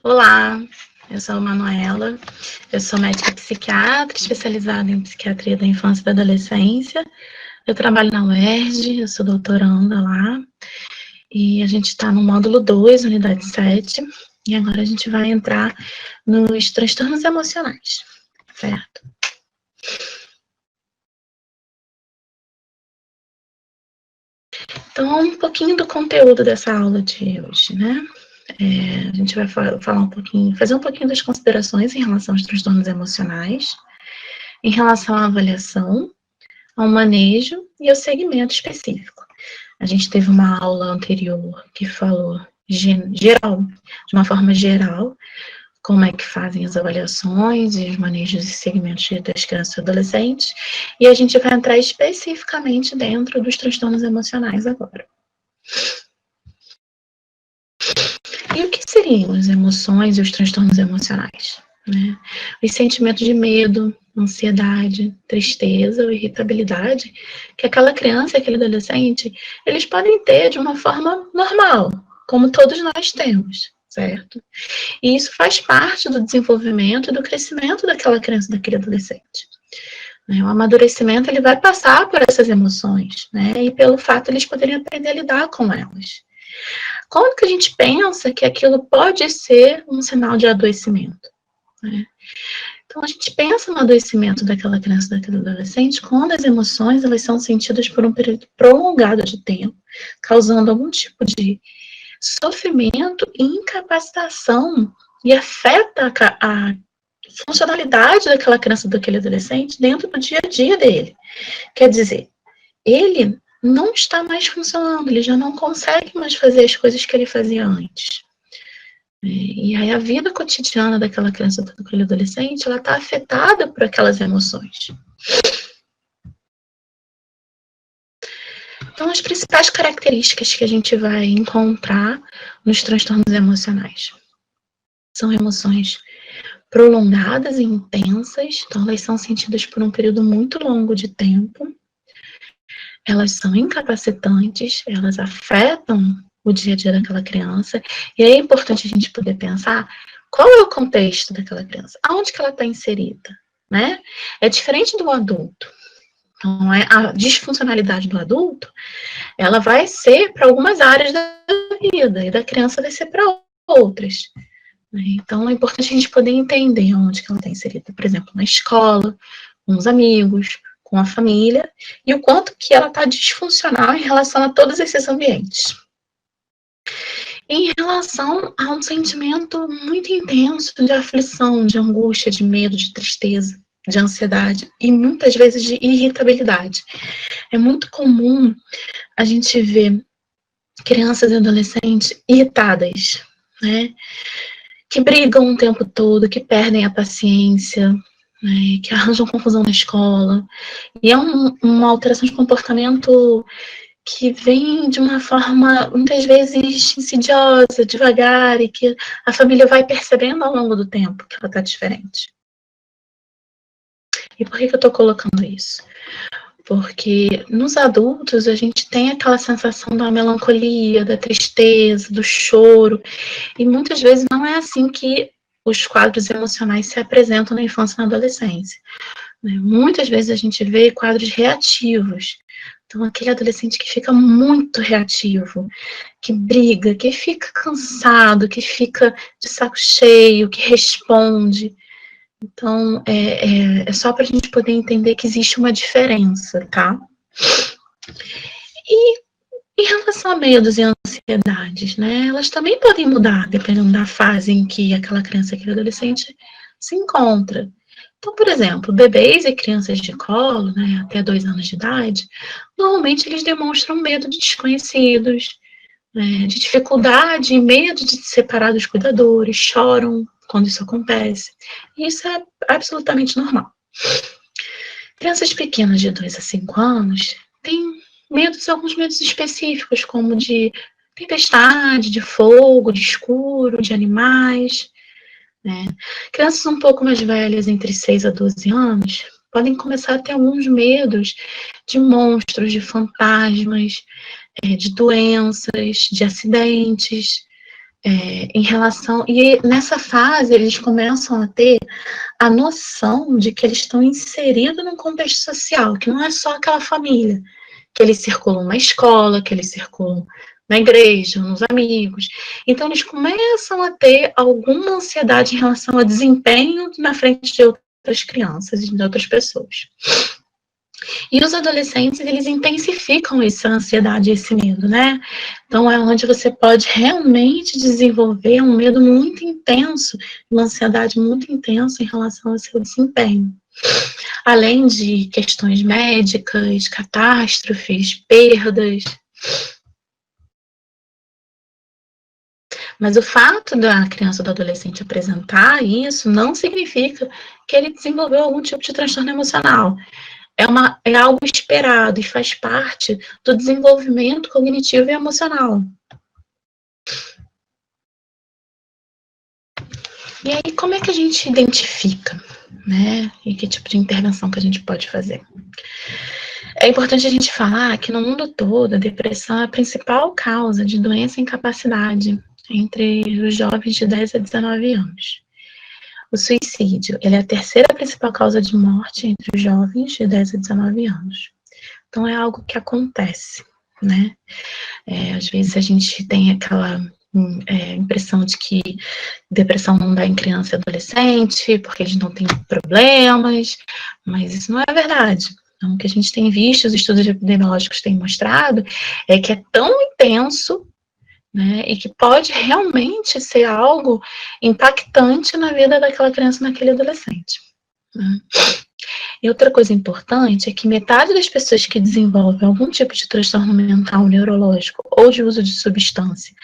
Olá, eu sou a Manuela, eu sou médica psiquiatra, especializada em psiquiatria da infância e da adolescência. Eu trabalho na UERJ, eu sou doutoranda lá, e a gente está no módulo 2, unidade 7, e agora a gente vai entrar nos transtornos emocionais, certo? Então, um pouquinho do conteúdo dessa aula de hoje, né? A gente vai falar um pouquinho, fazer um pouquinho das considerações em relação aos transtornos emocionais, em relação à avaliação, ao manejo e ao segmento específico. A gente teve uma aula anterior que falou geral, de uma forma geral, como é que fazem as avaliações e os manejos e segmentos das crianças e adolescentes, e a gente vai entrar especificamente dentro dos transtornos emocionais agora. E o que seriam as emoções e os transtornos emocionais? Né? Os sentimentos de medo, ansiedade, tristeza ou irritabilidade que aquela criança e aquele adolescente, eles podem ter de uma forma normal, como todos nós temos, certo? E isso faz parte do desenvolvimento e do crescimento daquela criança e daquele adolescente. O amadurecimento, ele vai passar por essas emoções, né? E pelo fato eles poderem aprender a lidar com elas. Quando que a gente pensa que aquilo pode ser um sinal de adoecimento? Né? Então, a gente pensa no adoecimento daquela criança, daquele adolescente, quando as emoções elas são sentidas por um período prolongado de tempo, causando algum tipo de sofrimento e incapacitação e afeta a funcionalidade daquela criança, daquele adolescente dentro do dia a dia dele. Quer dizer, ele não está mais funcionando, ele já não consegue mais fazer as coisas que ele fazia antes. E aí a vida cotidiana daquela criança, daquele adolescente, ela está afetada por aquelas emoções. Então, as principais características que a gente vai encontrar nos transtornos emocionais são emoções prolongadas e intensas, então elas são sentidas por um período muito longo de tempo, elas são incapacitantes, elas afetam o dia a dia daquela criança, e aí é importante a gente poder pensar qual é o contexto daquela criança, aonde que ela está inserida, né? É diferente do adulto. Então, a disfuncionalidade do adulto, ela vai ser para algumas áreas da vida, e da criança vai ser para outras. Então, é importante a gente poder entender onde que ela está inserida, por exemplo, na escola, com os amigos, com a família, e o quanto que ela está disfuncional em relação a todos esses ambientes. Em relação a um sentimento muito intenso de aflição, de angústia, de medo, de tristeza, de ansiedade e muitas vezes de irritabilidade. É muito comum a gente ver crianças e adolescentes irritadas, né? Que brigam o tempo todo, que perdem a paciência, né? Que arranjam confusão na escola. E é uma alteração de comportamento que vem de uma forma, muitas vezes, insidiosa, devagar, e que a família vai percebendo ao longo do tempo que ela está diferente. E por que eu estou colocando isso? Porque nos adultos a gente tem aquela sensação da melancolia, da tristeza, do choro, e muitas vezes não é assim que os quadros emocionais se apresentam na infância e na adolescência. Muitas vezes a gente vê quadros reativos. Então, aquele adolescente que fica muito reativo, que briga, que fica cansado, que fica de saco cheio, que responde. Então, é só para a gente poder entender que existe uma diferença, tá? E em relação a medos e ansiedades, né? Elas também podem mudar, dependendo da fase em que aquela criança, aquele adolescente se encontra. Então, por exemplo, bebês e crianças de colo, né, até 2 anos de idade, normalmente eles demonstram medo de desconhecidos, né, de dificuldade e medo de se separar dos cuidadores, choram quando isso acontece. E isso é absolutamente normal. Crianças pequenas de 2 a 5 anos têm alguns medos específicos, como de tempestade, de fogo, de escuro, de animais. Né? Crianças um pouco mais velhas, entre 6 a 12 anos, podem começar a ter alguns medos de monstros, de fantasmas, de doenças, de acidentes, em relação... E nessa fase, eles começam a ter a noção de que eles estão inseridos num contexto social, que não é só aquela família, que eles circulam na escola, que eles circulam na igreja, nos amigos. Então, eles começam a ter alguma ansiedade em relação ao desempenho na frente de outras crianças e de outras pessoas. E os adolescentes, eles intensificam essa ansiedade e esse medo, né? Então, é onde você pode realmente desenvolver um medo muito intenso, uma ansiedade muito intensa em relação ao seu desempenho. Além de questões médicas, catástrofes, perdas. Mas o fato da criança ou do adolescente apresentar isso não significa que ele desenvolveu algum tipo de transtorno emocional. É algo esperado e faz parte do desenvolvimento cognitivo e emocional. E aí, como é que a gente identifica, né? E que tipo de intervenção que a gente pode fazer? É importante a gente falar que no mundo todo a depressão é a principal causa de doença e incapacidade entre os jovens de 10 a 19 anos. O suicídio, ele é a terceira principal causa de morte entre os jovens de 10 a 19 anos. Então, é algo que acontece, né? Às vezes a gente tem aquela impressão de que depressão não dá em criança e adolescente, porque eles não têm problemas, mas isso não é verdade. Então, o que a gente tem visto, os estudos epidemiológicos têm mostrado, é que é tão intenso, né, e que pode realmente ser algo impactante na vida daquela criança, naquele adolescente. Né? E outra coisa importante é que metade das pessoas que desenvolvem algum tipo de transtorno mental, neurológico ou de uso de substância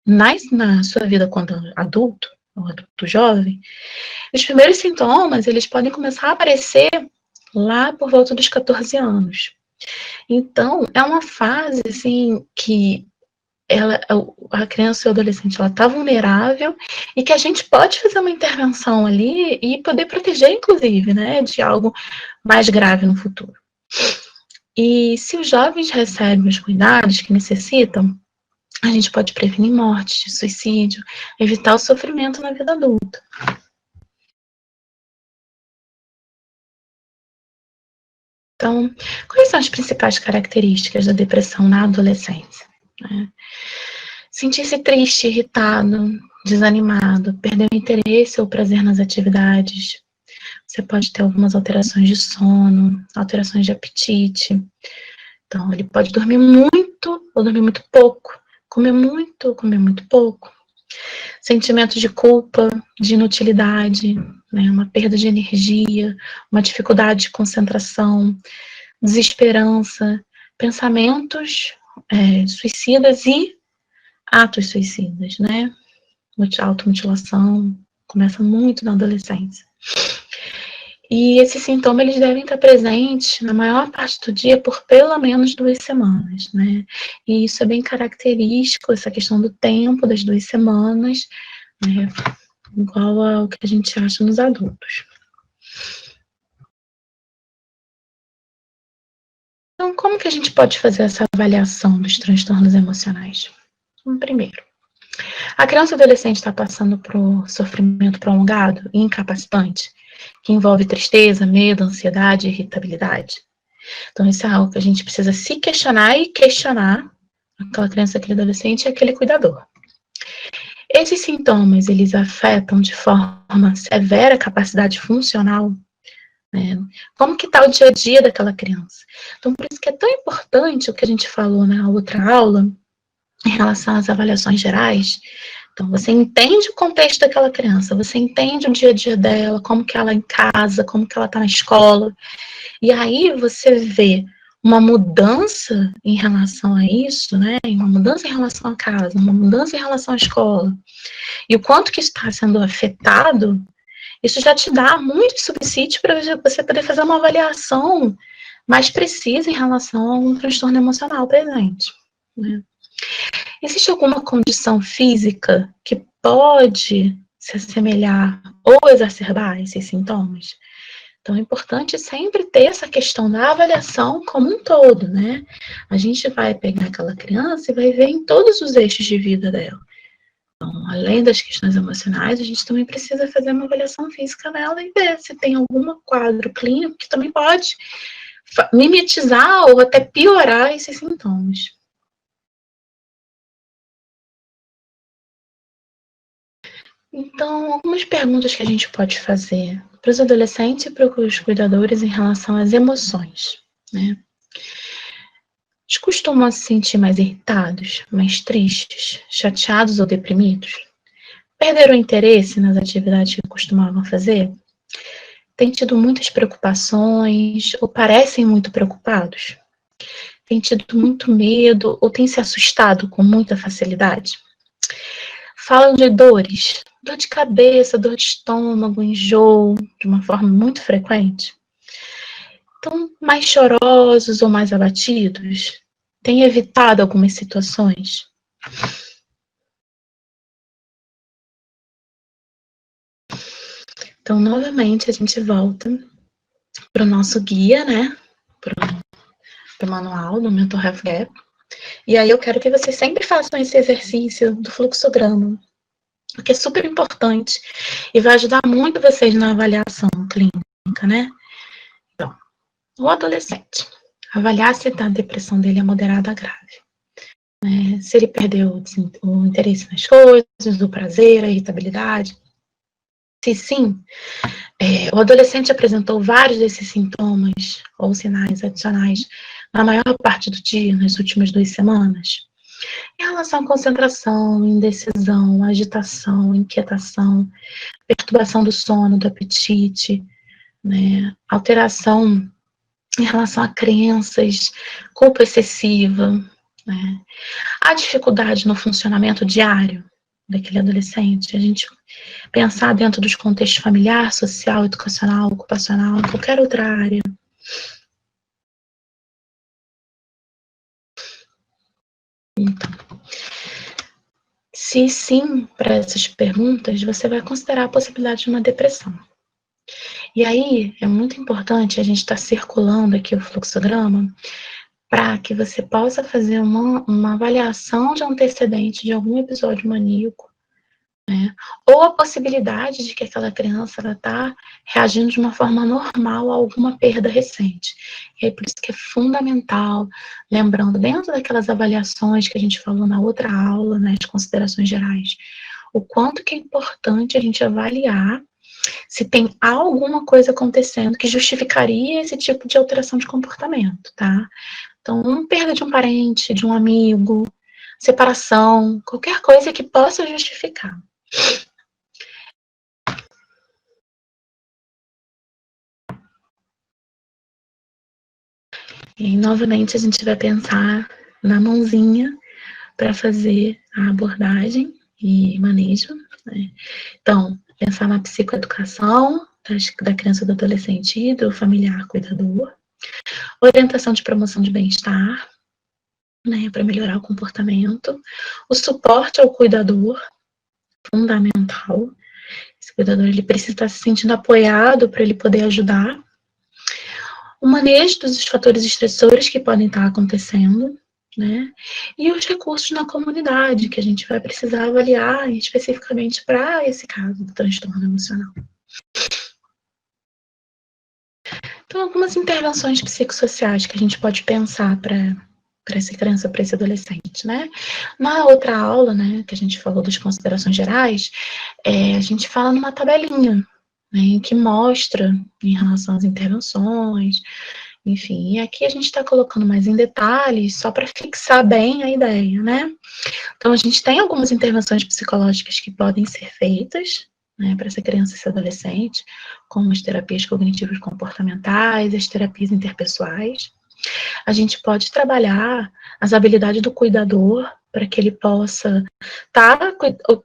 na sua vida quando adulto, ou adulto jovem, os primeiros sintomas, eles podem começar a aparecer lá por volta dos 14 anos. Então, é uma fase, assim, que a criança e o adolescente, ela está vulnerável e que a gente pode fazer uma intervenção ali e poder proteger, inclusive, né, de algo mais grave no futuro. E se os jovens recebem os cuidados que necessitam, a gente pode prevenir morte, suicídio, evitar o sofrimento na vida adulta. Então, quais são as principais características da depressão na adolescência? Sentir-se triste, irritado, desanimado, perder o interesse ou prazer nas atividades. Você pode ter algumas alterações de sono, alterações de apetite. Então, ele pode dormir muito ou dormir muito pouco, comer muito ou comer muito pouco. Sentimento de culpa, de inutilidade, né, uma perda de energia, uma dificuldade de concentração, desesperança, pensamentos suicidas e atos suicidas, né? Automutilação, começa muito na adolescência. E esses sintomas, eles devem estar presentes na maior parte do dia por pelo menos 2 semanas, né? E isso é bem característico, essa questão do tempo das 2 semanas, né? Igual ao que a gente acha nos adultos. Então, como que a gente pode fazer essa avaliação dos transtornos emocionais? Primeiro, a criança ou adolescente está passando por sofrimento prolongado e incapacitante, que envolve tristeza, medo, ansiedade e irritabilidade. Então, isso é algo que a gente precisa se questionar e questionar aquela criança, aquele adolescente e aquele cuidador. Esses sintomas, eles afetam de forma severa a capacidade funcional, né? Como que está o dia a dia daquela criança? Então, por isso que é tão importante o que a gente falou na outra aula, em relação às avaliações gerais. Então, você entende o contexto daquela criança, você entende o dia a dia dela, como que ela é em casa, como que ela está na escola, e aí você vê uma mudança em relação a isso, né? Uma mudança em relação à casa, uma mudança em relação à escola, e o quanto que está sendo afetado, isso já te dá muito subsídio para você poder fazer uma avaliação mais precisa em relação a um transtorno emocional presente, né? Existe alguma condição física que pode se assemelhar ou exacerbar esses sintomas? Então, é importante sempre ter essa questão da avaliação como um todo, né? A gente vai pegar aquela criança e vai ver em todos os eixos de vida dela. Além das questões emocionais, a gente também precisa fazer uma avaliação física nela e ver se tem algum quadro clínico que também pode mimetizar ou até piorar esses sintomas. Então, algumas perguntas que a gente pode fazer para os adolescentes e para os cuidadores em relação às emoções, né? Eles costumam se sentir mais irritados, mais tristes, chateados ou deprimidos? Perderam o interesse nas atividades que costumavam fazer? Têm tido muitas preocupações ou parecem muito preocupados? Têm tido muito medo ou têm se assustado com muita facilidade? Falam de dores, dor de cabeça, dor de estômago, enjoo, de uma forma muito frequente? Estão mais chorosos ou mais abatidos? Têm evitado algumas situações? Então, novamente, a gente volta para o nosso guia, né? Para o manual do Mental Health Gap. E aí eu quero que vocês sempre façam esse exercício do fluxograma, que é super importante e vai ajudar muito vocês na avaliação clínica, né? Então, o adolescente, avaliar se a depressão dele é moderada a grave. Né? Se ele perdeu o interesse nas coisas, o prazer, a irritabilidade. Se sim, o adolescente apresentou vários desses sintomas ou sinais adicionais na maior parte do dia, nas últimas 2 semanas. Em relação à concentração, indecisão, agitação, inquietação, perturbação do sono, do apetite, né, alteração em relação a crenças, culpa excessiva, né, a dificuldade no funcionamento diário daquele adolescente, a gente pensar dentro dos contextos familiar, social, educacional, ocupacional, qualquer outra área. Então, se sim para essas perguntas, você vai considerar a possibilidade de uma depressão. E aí, é muito importante a gente estar circulando aqui o fluxograma para que você possa fazer uma avaliação de antecedente de algum episódio maníaco, né? Ou a possibilidade de que aquela criança está reagindo de uma forma normal a alguma perda recente. E aí, por isso que é fundamental, lembrando, dentro daquelas avaliações que a gente falou na outra aula, né, de considerações gerais, o quanto que é importante a gente avaliar se tem alguma coisa acontecendo que justificaria esse tipo de alteração de comportamento, tá? Então, uma perda de um parente, de um amigo, separação, qualquer coisa que possa justificar. E novamente a gente vai pensar na mãozinha para fazer a abordagem e manejo, né? Então, pensar na psicoeducação da criança e do adolescente e do familiar cuidador, orientação de promoção de bem-estar, né, para melhorar o comportamento, o suporte ao cuidador, fundamental. Esse cuidador ele precisa estar se sentindo apoiado para ele poder ajudar. O manejo dos fatores estressores que podem estar acontecendo, né? E os recursos na comunidade que a gente vai precisar avaliar especificamente para esse caso do transtorno emocional. Então, algumas intervenções psicossociais que a gente pode pensar para essa criança, para esse adolescente, né? Na outra aula, né, que a gente falou das considerações gerais, a gente fala numa tabelinha, né, que mostra em relação às intervenções, enfim, e aqui a gente está colocando mais em detalhes, só para fixar bem a ideia, né? Então, a gente tem algumas intervenções psicológicas que podem ser feitas, né, para essa criança e esse adolescente, como as terapias cognitivas comportamentais, as terapias interpessoais. A gente pode trabalhar as habilidades do cuidador para que ele possa estar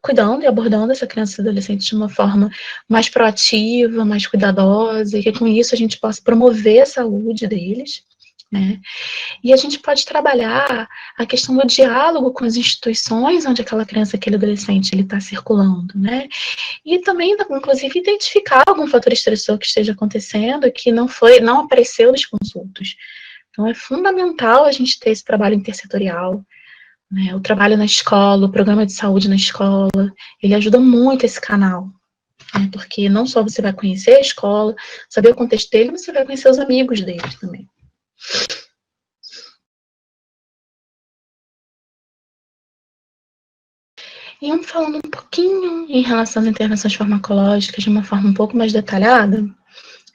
cuidando e abordando essa criança e adolescente de uma forma mais proativa, mais cuidadosa, e que com isso a gente possa promover a saúde deles, né? E a gente pode trabalhar a questão do diálogo com as instituições onde aquela criança, aquele adolescente, ele está circulando, né? E também, inclusive, identificar algum fator estressor que esteja acontecendo que não apareceu nos consultos. Então, é fundamental a gente ter esse trabalho intersetorial, né? O trabalho na escola, o programa de saúde na escola, ele ajuda muito esse canal, né? Porque não só você vai conhecer a escola, saber o contexto dele, mas você vai conhecer os amigos dele também. E falando um pouquinho em relação às intervenções farmacológicas de uma forma um pouco mais detalhada,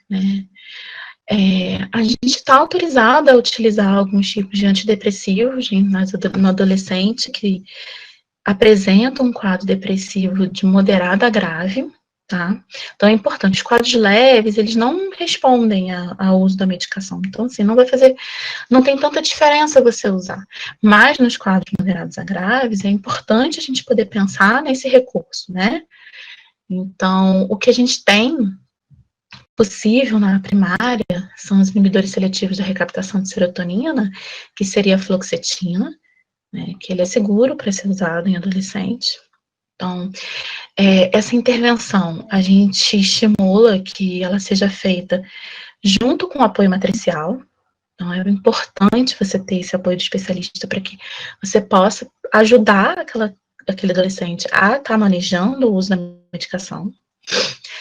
né? A gente está autorizada a utilizar alguns tipos de antidepressivos no adolescente que apresentam um quadro depressivo de moderado a grave, tá? Então é importante, os quadros leves, eles não respondem ao uso da medicação. Então, assim, não tem tanta diferença você usar. Mas nos quadros moderados a graves, é importante a gente poder pensar nesse recurso, né? Então, o que a gente tem possível na primária são os inibidores seletivos da recaptação de serotonina, que seria a fluoxetina, né, que ele é seguro para ser usado em adolescente. Então, essa intervenção, a gente estimula que ela seja feita junto com o apoio matricial. Então, é importante você ter esse apoio de especialista para que você possa ajudar aquele adolescente a estar manejando o uso da medicação.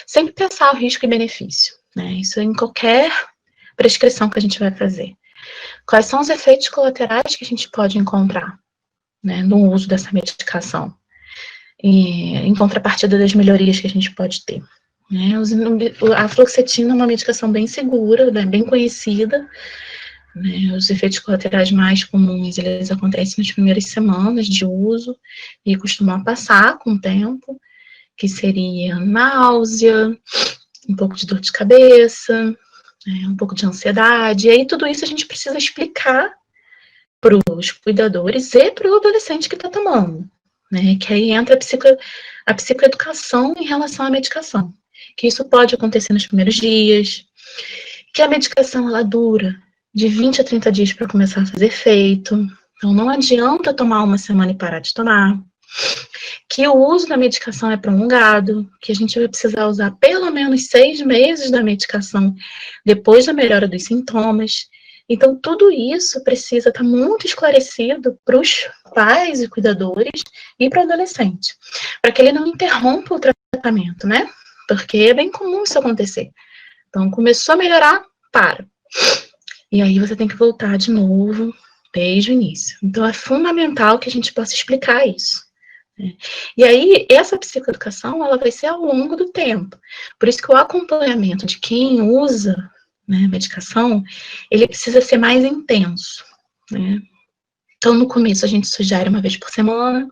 Sempre pensar o risco e benefício, né? Isso em qualquer prescrição que a gente vai fazer. Quais são os efeitos colaterais que a gente pode encontrar, né, no uso dessa medicação? E, em contrapartida das melhorias que a gente pode ter. Né? A fluoxetina é uma medicação bem segura, né, bem conhecida. Né? Os efeitos colaterais mais comuns, eles acontecem nas primeiras semanas de uso e costumam passar com o tempo, que seria náusea, um pouco de dor de cabeça, um pouco de ansiedade. E aí tudo isso a gente precisa explicar para os cuidadores e para o adolescente que está tomando. Né, que aí entra a psicoeducação em relação à medicação, que isso pode acontecer nos primeiros dias, que a medicação ela dura de 20 a 30 dias para começar a fazer efeito, então não adianta tomar uma semana e parar de tomar, que o uso da medicação é prolongado, que a gente vai precisar usar pelo menos 6 meses da medicação depois da melhora dos sintomas. Então, tudo isso precisa estar muito esclarecido para os pais e cuidadores e para o adolescente, para que ele não interrompa o tratamento, né? Porque é bem comum isso acontecer. Então, começou a melhorar, para. E aí você tem que voltar de novo, desde o início. Então, é fundamental que a gente possa explicar isso. E aí, essa psicoeducação, ela vai ser ao longo do tempo. Por isso que o acompanhamento de quem usa, né, medicação, ele precisa ser mais intenso, né? Então, no começo, a gente sugere uma vez por semana,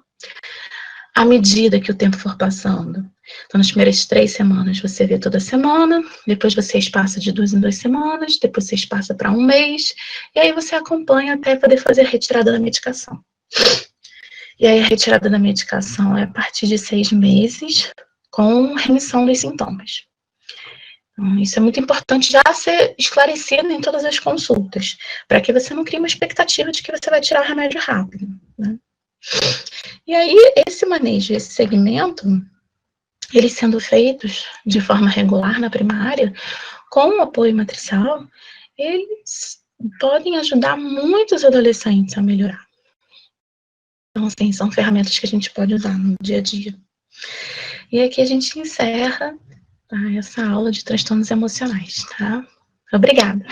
à medida que o tempo for passando. Então, nas primeiras 3 semanas, você vê toda semana, depois você espaça de 2 em 2 semanas, depois você espaça para 1 mês, e aí você acompanha até poder fazer a retirada da medicação. E aí, a retirada da medicação é a partir de 6 meses, com remissão dos sintomas. Então, isso é muito importante já ser esclarecido em todas as consultas, para que você não crie uma expectativa de que você vai tirar remédio rápido, né? E aí, esse manejo, esse segmento, eles sendo feitos de forma regular na primária, com o apoio matricial, eles podem ajudar muitos adolescentes a melhorar. Então, assim, são ferramentas que a gente pode usar no dia a dia. E aqui a gente encerra essa aula de transtornos emocionais, tá? Obrigada.